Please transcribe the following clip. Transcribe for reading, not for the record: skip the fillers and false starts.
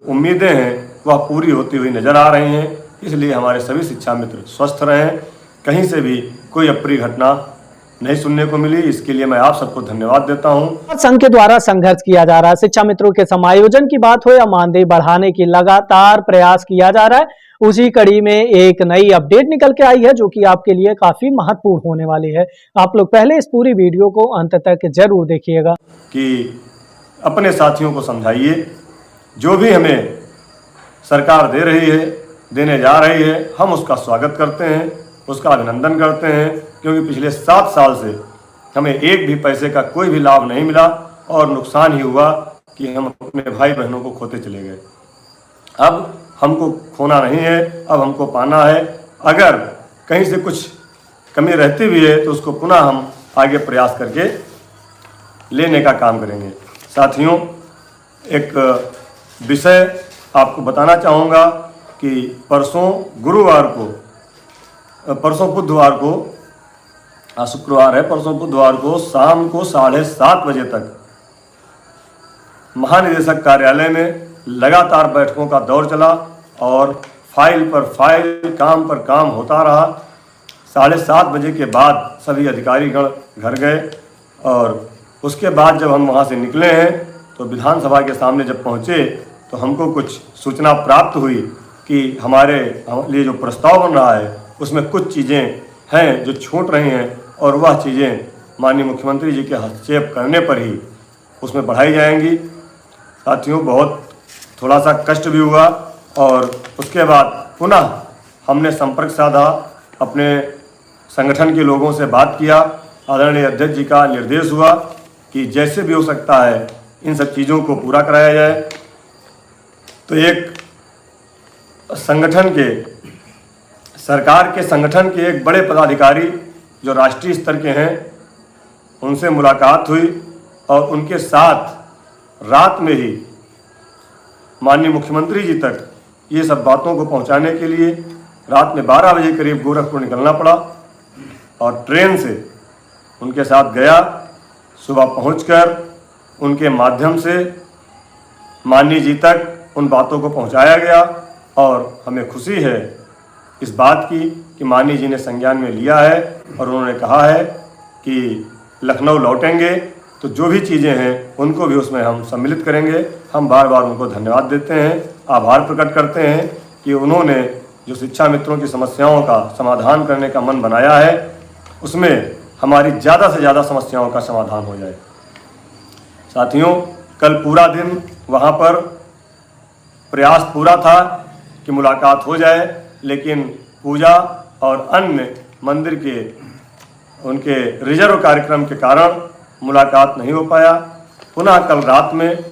उम्मीदें हैं वह पूरी होती हुई नजर आ रही हैं। इसलिए हमारे सभी शिक्षा मित्र स्वस्थ रहें, कहीं से भी कोई अप्रिय घटना नहीं सुनने को मिली। इसके लिए मैं आप सबको धन्यवाद देता हूं। संघ के द्वारा संघर्ष किया जा रहा है। शिक्षा मित्रों के समायोजन की बात हो या मानदेय बढ़ाने की लगातार प्रयास किया जा रहा है। उसी कड़ी में एक नई अपडेट निकल के आई है जो कि आपके लिए काफी महत्वपूर्ण होने वाली है। आप लोग पहले इस पूरी वीडियो को अंत तक जरूर देखिएगा। कि अपने साथियों को समझाइए, जो भी हमें सरकार दे रही है, देने जा रही है, हम उसका स्वागत करते हैं, उसका अभिनंदन करते हैं, क्योंकि पिछले 7 साल से हमें एक भी पैसे का कोई भी लाभ नहीं मिला और नुकसान ही हुआ कि हम अपने भाई बहनों को खोते चले गए। अब हमको खोना नहीं है, अब हमको पाना है। अगर कहीं से कुछ कमी रहती भी है तो उसको पुनः हम आगे प्रयास करके लेने का काम करेंगे। साथियों, एक विषय आपको बताना चाहूँगा कि परसों बुधवार को शुक्रवार है, परसों बुधवार को शाम को 7:30 बजे तक महानिदेशक कार्यालय में लगातार बैठकों का दौर चला और फाइल पर फाइल, काम पर काम होता रहा। 7:30 बजे के बाद सभी अधिकारीगण घर गए और उसके बाद जब हम वहाँ से निकले हैं तो विधानसभा के सामने जब पहुँचे तो हमको कुछ सूचना प्राप्त हुई कि हमारे लिए जो प्रस्ताव बन रहा है उसमें कुछ चीज़ें हैं जो छूट रही हैं और वह चीज़ें माननीय मुख्यमंत्री जी के हस्तक्षेप करने पर ही उसमें बढ़ाई जाएंगी। साथियों, बहुत थोड़ा सा कष्ट भी हुआ और उसके बाद पुनः हमने संपर्क साधा, अपने संगठन के लोगों से बात किया। आदरणीय अध्यक्ष जी का निर्देश हुआ कि जैसे भी हो सकता है इन सब चीज़ों को पूरा कराया जाए। तो एक सरकार के संगठन के एक बड़े पदाधिकारी जो राष्ट्रीय स्तर के हैं उनसे मुलाकात हुई और उनके साथ रात में ही माननीय मुख्यमंत्री जी तक ये सब बातों को पहुंचाने के लिए रात में 12 बजे करीब गोरखपुर निकलना पड़ा और ट्रेन से उनके साथ गया। सुबह पहुंचकर उनके माध्यम से माननीय जी तक उन बातों को पहुंचाया गया और हमें खुशी है इस बात की कि माननीय जी ने संज्ञान में लिया है और उन्होंने कहा है कि लखनऊ लौटेंगे तो जो भी चीज़ें हैं उनको भी उसमें हम सम्मिलित करेंगे। हम बार बार उनको धन्यवाद देते हैं, आभार प्रकट करते हैं कि उन्होंने जो शिक्षा मित्रों की समस्याओं का समाधान करने का मन बनाया है उसमें हमारी ज़्यादा से ज़्यादा समस्याओं का समाधान हो जाए। साथियों, कल पूरा दिन वहाँ पर प्रयास पूरा था कि मुलाकात हो जाए, लेकिन पूजा और अन्य मंदिर के उनके रिजर्व कार्यक्रम के कारण मुलाकात नहीं हो पाया। पुनः कल रात में